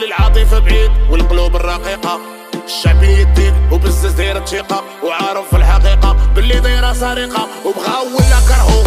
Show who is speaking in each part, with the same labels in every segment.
Speaker 1: خلي العاطفة بعيد والقلوب الرقيقة. الشعبي يديك وبزاز دايرة تشيقة، وعارف في الحقيقة باللي دايرة سرقة. وبغاو ولا كرهو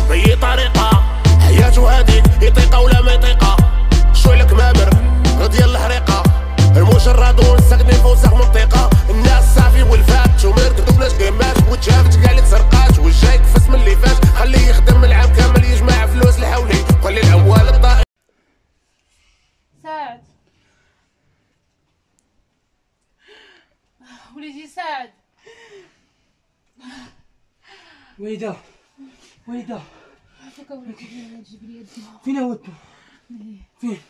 Speaker 1: بأي طريقة، حياته هاديك يطيقة ولا ما يطيقة. شويلك مامر ديال الحريقة، المشردون ساكنين في وسخ منطقة. الناس صافي والفات وما كدبناش قيمات، وتشافت كاع اللي تسرقات والجاي كفس من اللي فات. خليه يخدم العام كامل يجمع فلوس لحولي، وخلي الاموال الطائرة.
Speaker 2: سعد وليدي سعد.
Speaker 3: وليدة وليدة
Speaker 2: عافاك وليدي، تجيب لي الدواء.
Speaker 3: فين هو الدواء؟ فين؟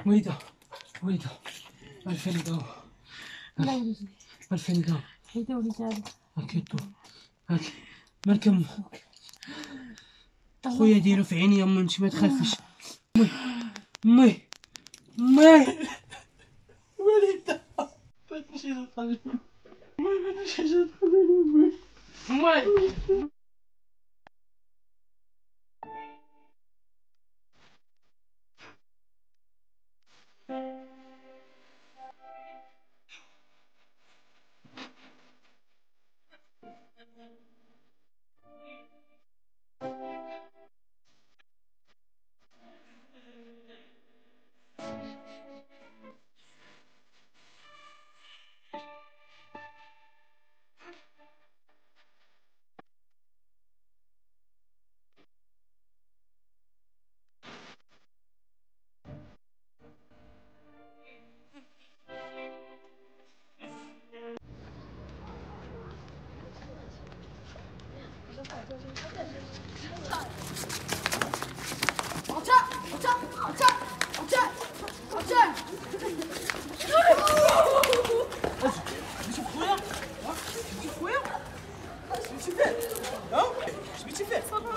Speaker 3: وليدة وليدة الفين دواء.
Speaker 2: لا وليدي،
Speaker 3: الفين دواء.
Speaker 2: حيدة وليدي هذا.
Speaker 3: هاكي الدواء هاكي مركم. خويا ديرو في عيني يا امي، انت ما تخافيش. مي مي وليدة ما تمشيش تخرج ما تمشيش تخرج مي.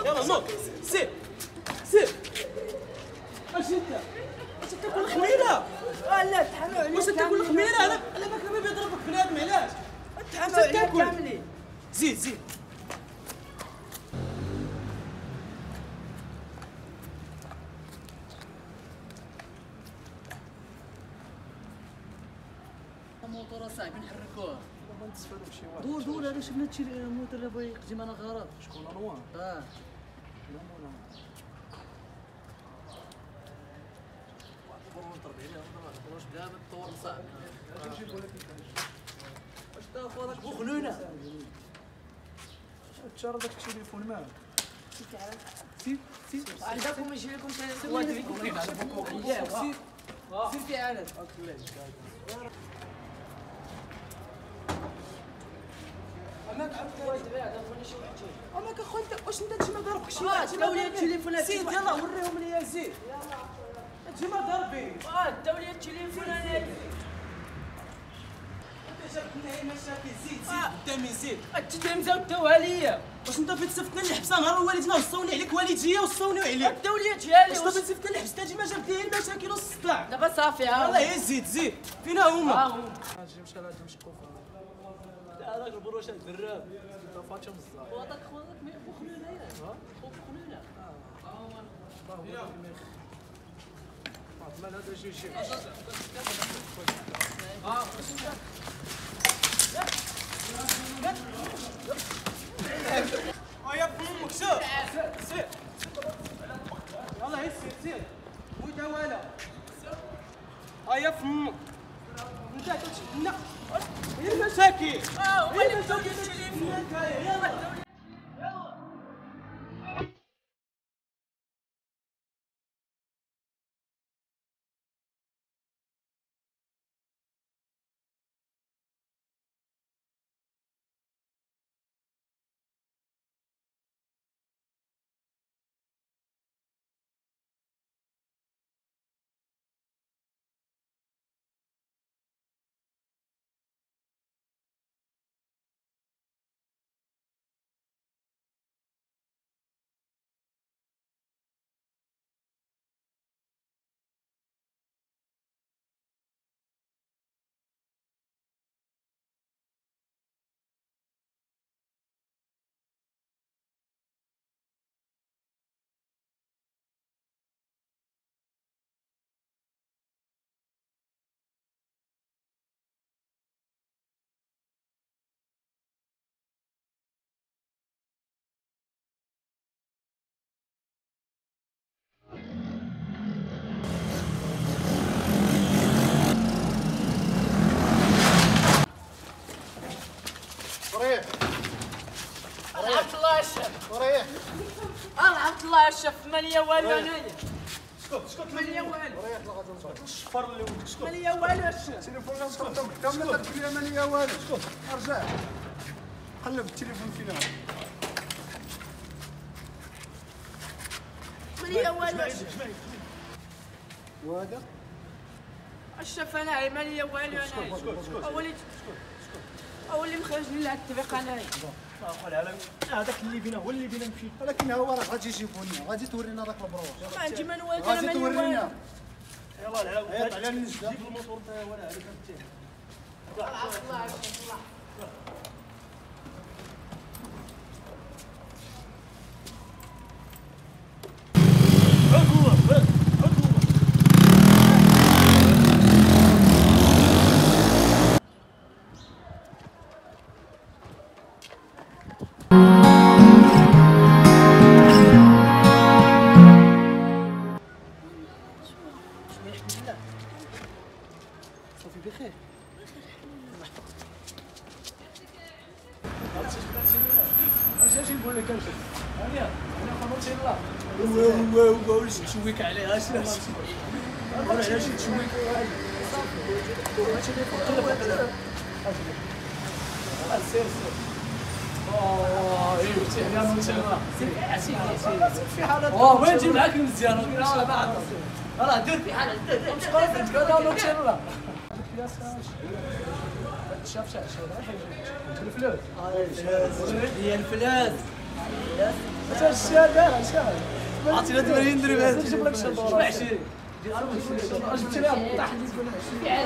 Speaker 4: يلا نوض سير سير. اش انت؟ واش تاكل خميره؟
Speaker 5: لا تحملوا عليك.
Speaker 4: واش تاكل خميره؟ انا باك ما بيضربك بنادم علاش؟
Speaker 5: تحملوا عليك كاملين.
Speaker 4: زيد زيد.
Speaker 6: الموتور صاحبي نحركوه.
Speaker 4: ما نتسفلوا بشي واحد.
Speaker 6: دور دور هذا شفنا هادشي الموتور اللي بغا يخدم انا غرض.
Speaker 4: شكون انوار؟
Speaker 6: اه واش دابا الطور صعب. واش تا خويا راك بوخلونا.
Speaker 4: تشارى داك التليفون معاك.
Speaker 5: سير
Speaker 4: سير
Speaker 5: عندكم يجي لكم
Speaker 4: سير
Speaker 5: سير في عالم.
Speaker 4: اماك اخويا انت واش انت تجي ما ضربكش؟
Speaker 5: داولي التليفونات.
Speaker 4: زيد يلا وريهم ليا زيد. تجي ما ضربي.
Speaker 5: داولي التليفونات.
Speaker 4: انت جابتنا هي مشاكل. زيد زيد قدامي زيد.
Speaker 5: التدريم زاودتوها ليا.
Speaker 4: واش انت فين تسفتنا الحبسه نهار والدنا وصوني عليك والديا وصوني عليك.
Speaker 5: الدولية ديالي.
Speaker 4: واش انت تسفتنا الحبسه تجي ما جابت لي المشاكل والصداع.
Speaker 5: دابا صافي ها.
Speaker 4: يلاه هي زيد زيد. فين هما؟
Speaker 5: هم.
Speaker 4: اجي مشى لهاد مشكوفه.
Speaker 6: هذاك البروش الدراب.
Speaker 4: انت فاتم الزهر.
Speaker 6: وهذاك خويا بوخلونا ياك. بوخلونا.
Speaker 4: مال هذا شي شي. يا فمك سير سير. يلا هي سير سير. وي دواله. يا فمك. انت لا هي المشاكل.
Speaker 5: هي المشاكل.
Speaker 4: يلا
Speaker 3: مليح.
Speaker 5: عبد الله الشف ماليا والو انايا.
Speaker 3: اسكت
Speaker 5: ماليا والو.
Speaker 3: الشفر اللي ولدك اسكت.
Speaker 5: ماليا والو الشف.
Speaker 3: التليفون كامل لك فيا ماليا والو. اسكت ارجع قلب التليفون فينا.
Speaker 5: ماليا والو الشف.
Speaker 3: وهذا
Speaker 5: الشف انا ماليا والو انايا. هو اللي مخرجني لهاد الطريق انايا.
Speaker 3: قول على هذاك اللي بينا هو اللي بينا نمشي. ولكن هو راه غادي يجيبو لنا غادي تورينا داك البروج.
Speaker 5: ما عندي ما نوالد انا
Speaker 3: غادي
Speaker 5: ماليا والو.
Speaker 3: تورينا.
Speaker 4: يلاه العاود
Speaker 3: عيط على النجدة.
Speaker 4: جيب الموتور انت ولا عليك انت.
Speaker 5: عبد الله الشف.
Speaker 3: صافي بخير. اش نقول لك انت؟ انا خلصت الله. هو تشويك عليها اش انا علاش تشويك سير في حالة
Speaker 6: وين نجي معاك مزيان راه دير في حالك
Speaker 3: شاف الفلوس
Speaker 6: هي الفلاس
Speaker 3: اش الشهاده شحال
Speaker 6: عطينا 80 درهم هذا
Speaker 3: نجيب لك شي دور
Speaker 6: 20
Speaker 3: جبت لها طاح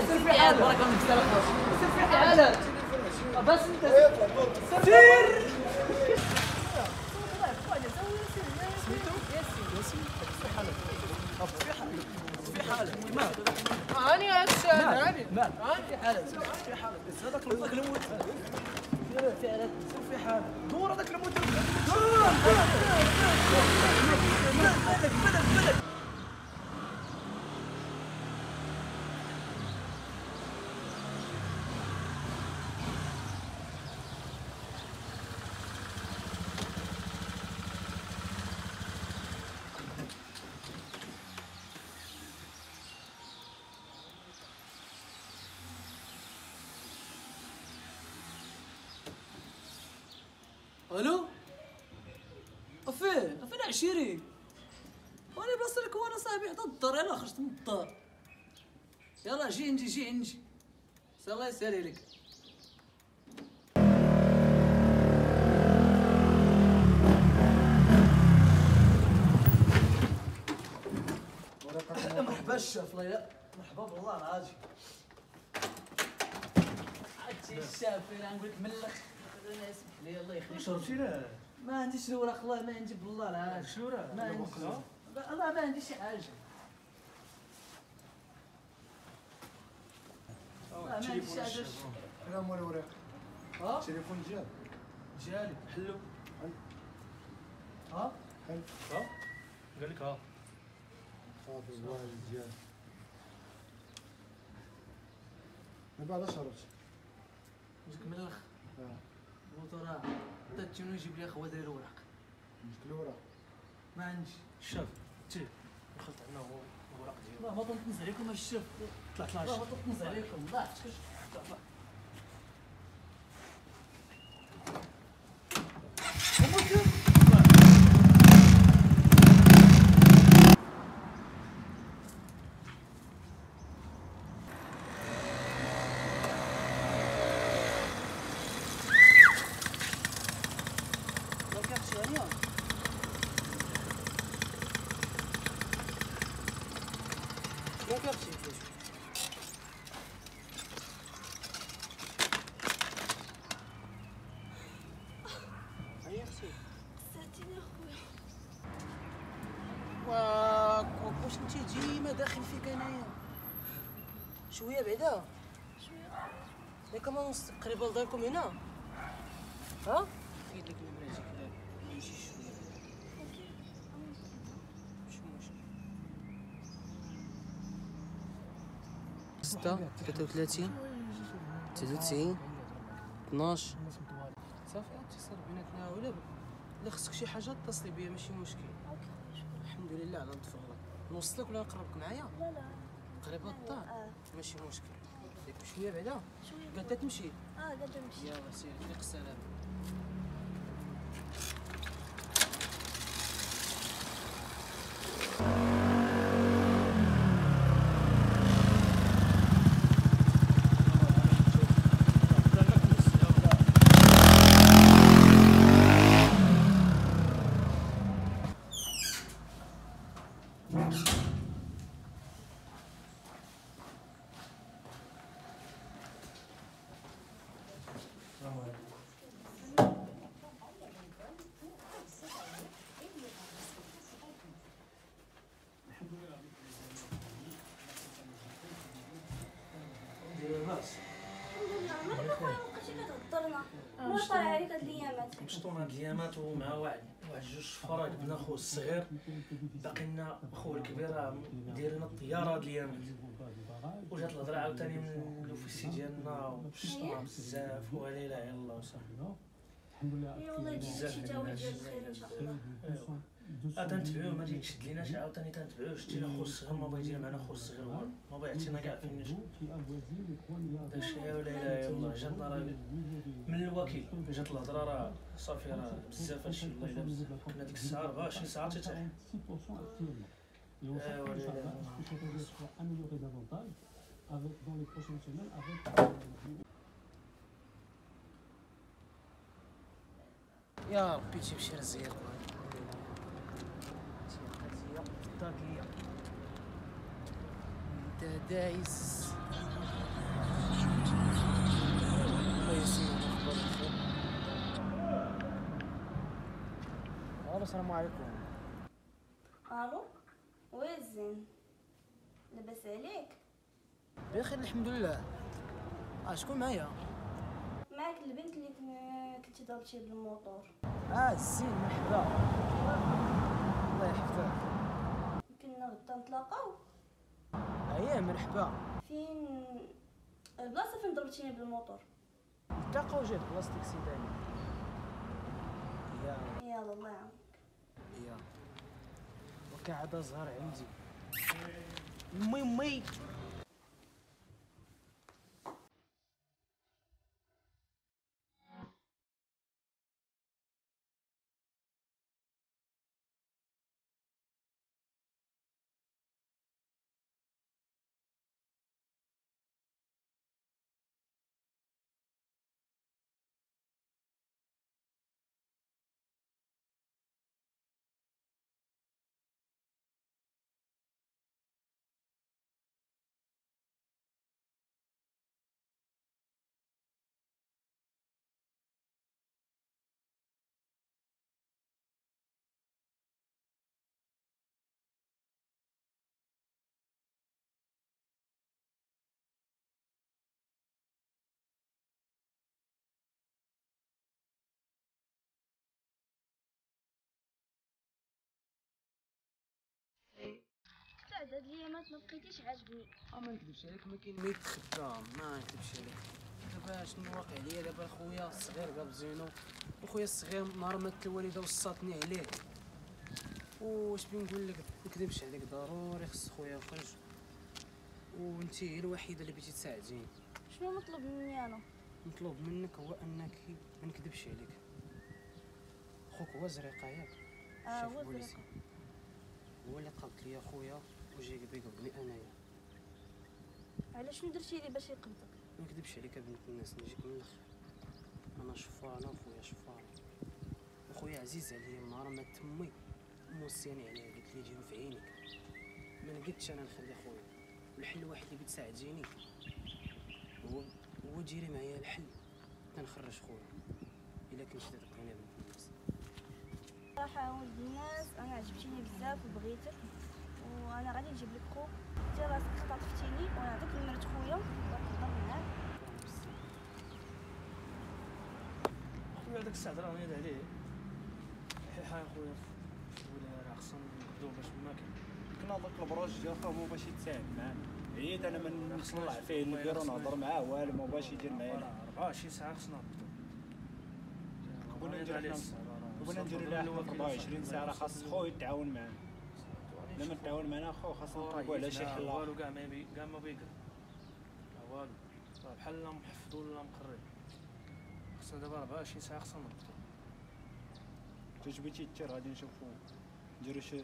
Speaker 6: سير في حالك برك من سير في حالك بس انت سير
Speaker 5: هاني هاد الشهادة هاني.
Speaker 6: في حالك في حالك بس هذاك الموت في حالك
Speaker 3: في حال دور هذاك المدير
Speaker 6: الو فين عشيري وانا بلاصتك وانا صاحبي حدا الدار يلاه خرجت من الدار يلاه جي نجي الله يسهل عليك مرحبا الشاف الله يلا مرحبا بالله العاجي عرفتي الشاف انا نقول لك ملخ انا اسمح لي الله يخليك
Speaker 3: شربتينا
Speaker 6: ما عنديش الوراق الله ما عندي بالله العاجي
Speaker 3: شنو راه
Speaker 6: ما عنديش والله ما عنديش شي حاجه ما عنديش شي حاجه
Speaker 3: لا مول وراق
Speaker 6: ها
Speaker 3: التليفون ديالك
Speaker 6: جالي
Speaker 4: حلو
Speaker 6: ها
Speaker 4: ها قال لك ها
Speaker 3: صافي الوالد ديالك دابا علاش شربت
Speaker 6: جيك ملخ الموتور تاتينو يجيب لي خوات داير الوراق
Speaker 3: مشكل الوراق
Speaker 6: ما عنديش
Speaker 4: شاف تي دخلت عندنا هو الوراق ديالو
Speaker 6: لا ما تنطنز عليكم الشاف
Speaker 4: طلعت
Speaker 6: لا
Speaker 4: لها
Speaker 6: ما تنطنز عليكم لا عرفتش واش انت ديما داخل فيك انايا شويه بعدا شويه ياك ما قريبه لداركم هنا ها فيد لك المراجع يمشي شويه ماشي مشكل 6 33 99 12 صافي اتصل بيناتنا ولا الا خصك شي حاجه اتصلي بيا ماشي مشكل.
Speaker 7: اوكي خويا شكرا.
Speaker 6: الحمد لله على لطف الله. نوصلك ولا نقربك معايا؟
Speaker 7: لا لا
Speaker 6: قريبه الدار ماشي مشكل. ياك شويه بعدا
Speaker 7: شويه
Speaker 6: قادة تمشي.
Speaker 7: قادر نمشي.
Speaker 6: يلا سير طريق السلام.
Speaker 7: الحمد لله. مالك اخويا مابقيتي كتهضرنا؟ واش طالع عليك هاد الايامات؟
Speaker 3: مشطون هاد الايامات ومع واحد جوج فراق بنا خو الصغير باقي لنا خو الكبير راه دايرين الطياره هاد الايامات وجات الهضره عاوتاني من الاوفيسي ديالنا وشطنا بزاف ولا اله الا الله وصافي.
Speaker 7: اي والله يجي شي تاويل ديال الخير ان شاء الله.
Speaker 3: تنتبعوه ما تيشد ليناش عاوتاني تنتبعوه. شتينا خو الصغير ما بغا يجي معنا خو الصغير هو ما بغا يعطينا كاع فين نجي داكشي ولا اله الا الله. جاتنا راه من الوكيل جات الهضره راه صافي راه بزاف هادشي والله الا بزاف. كنا ديك الساعه 24 ساعه تيطيح. ولا اله الا الله.
Speaker 6: يا ربي تيمشي رزيق. طاقية انت دايس. الله يسلمك. اخبار الخير. الو السلام عليكم.
Speaker 7: الو وين الزين؟ لاباس عليك؟
Speaker 6: بخير الحمد لله. شكون معايا؟
Speaker 7: معاك البنت اللي كنتي ضربتي بالموطور.
Speaker 6: الزين مرحبا. الله يحفظك.
Speaker 7: يمكننا غدا نتلاقاو.
Speaker 6: اييه مرحبا.
Speaker 7: فين البلاصه فين ضربتيني بالموطور؟
Speaker 6: نتلاقاو جات بلاصتك سيداني.
Speaker 7: يلا الله يعاونك.
Speaker 6: يا وكعادة زهر عندي. مي
Speaker 7: هاد الايامات ما بقيتيش عاجبني.
Speaker 6: ما نكذبش عليك ما كاين ما يتخبى. ما نكذبش عليك. دابا شنو واقع ليا دابا خويا الصغير قاب زينو وخويا الصغير نهار مات الوالده وصاتني عليه. واش بغي نقول لك ما نكذبش عليك ضروري خص خويا يخرج وانت هي الوحيده اللي بغيتي تساعديني.
Speaker 7: شنو مطلوب مني انا؟
Speaker 6: مطلوب منك هو انك ما نكذبش عليك خوك هو زريقه ياك.
Speaker 7: هو
Speaker 6: بوليسي.
Speaker 7: زريقة.
Speaker 6: هو اللي قبض ليا خويا وجاي يقبضني انايا.
Speaker 7: علاش شنو درتي لي باش يقبضك؟
Speaker 6: ما نكذبش عليك بنت الناس نجيك من الاخر. انا شفاره وخويا شفاره وخويا عزيز عليا. نهار ما تمي موصياني عليه قلت لي جيو في عينيك. ما نقدتش انا نخلي خويا. الحل الوحيد اللي بغيت تساعديني هو ديري معايا الحل تنخرج خويا الا كنتي تبقيني بنت الناس.
Speaker 7: صراحه ولد الناس انا عجبتيني بزاف وبغيتك وانا غادي نجيب لك خوك. انت راسك خطفتيني ونعطيك نمرة خويا وتهضر معاه.
Speaker 3: خويا داك الساعه راه نايض عليه. حيحا يا خويا ولا راه خصنا نبداو باش ما كاين.
Speaker 8: كنا ضرك البروج ديال خو باش يتساعد معانا. عييت انا من نطلع فيه نديرو نهضر معاه والو ما باش يدير معايا.
Speaker 3: 24 ساعه خصنا نبداو.
Speaker 8: كنا ندير حنا بغينا نديرو لها 24 ساعه راه خاص خويا يتعاون معانا. لما نتعاون معنا خو خاصنا نطلبوا على شي حل
Speaker 3: والو كاع ما بيقدر والو بحال لا محفظ ولا مقرب. خاصنا دابا 24 ساعه خاصنا نهبطو.
Speaker 8: تجبتي تير غادي نشوفو نديرو شي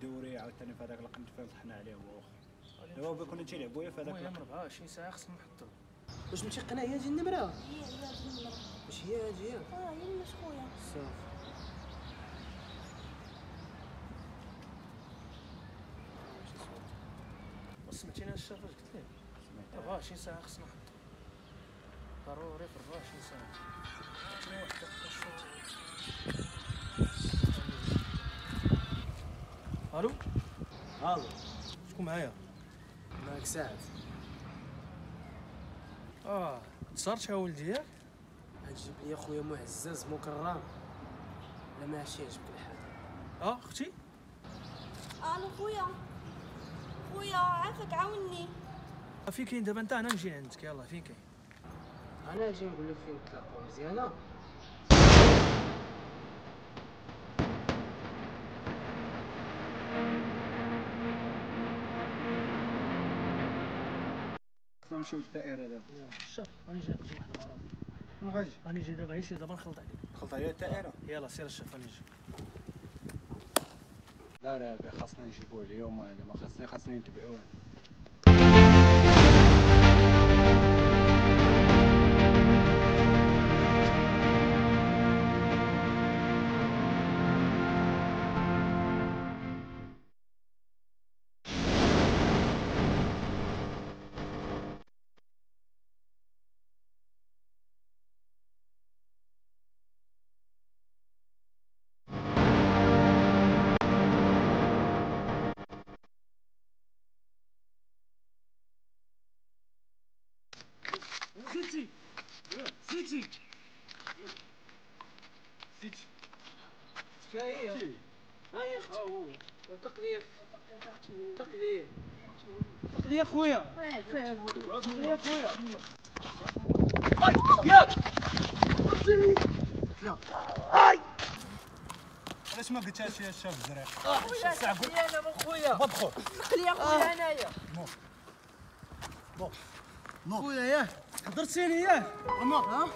Speaker 8: دوري عاوتاني في هذاك القنت فين طحنا عليه هو واخا. دابا كنا تيلعبوا في هذاك
Speaker 3: المهم 24 ساعه خاصنا نحطو.
Speaker 6: واش متيقنه هي هادي النمره؟
Speaker 7: هي هادي النمرة.
Speaker 6: واش هي هادي؟
Speaker 7: هي الناس خويا.
Speaker 6: صافي.
Speaker 3: سمعتيني الشاف واش قلت لك؟ 24 ساعه خاصنا نحطو ضروري في 24 ساعه. عطيني واحد دقيقه. الو
Speaker 6: الو
Speaker 3: شكون معايا؟
Speaker 6: معاك سعد.
Speaker 3: تصارت يا ولدي ياك؟
Speaker 6: غتجيب لي خويا معزز مكرم. لا ماشي يعجبك الحال.
Speaker 3: اختي
Speaker 7: الو خويا عافاك عاوني.
Speaker 3: فين كاين دابا؟ انت انا نجي عندك يلاه. فين كاين؟
Speaker 6: انا اجي نقول لك فين تلاقاو مزيانه.
Speaker 8: نمشيو للدائره دابا.
Speaker 3: شوف راني جاي نجي واحد المره.
Speaker 8: غادي
Speaker 3: راني جاي دابا غير دابا نخلط عليك.
Speaker 8: دخلت على الدائره.
Speaker 3: يلاه سير الشوف راني جاي.
Speaker 8: لا خاصنا نجيبوه اليوم ولا ما خاصنا نتبعوه.
Speaker 6: زيتي شاهي هاي اختي تقليه خويا تقليه خويا
Speaker 8: علاش ما قلتهاش يا الشاب الزريق؟
Speaker 6: خويا انا من خويا
Speaker 8: بدخل
Speaker 6: تقليه خويا انايا خويا ياه حضرتيني ياه عمر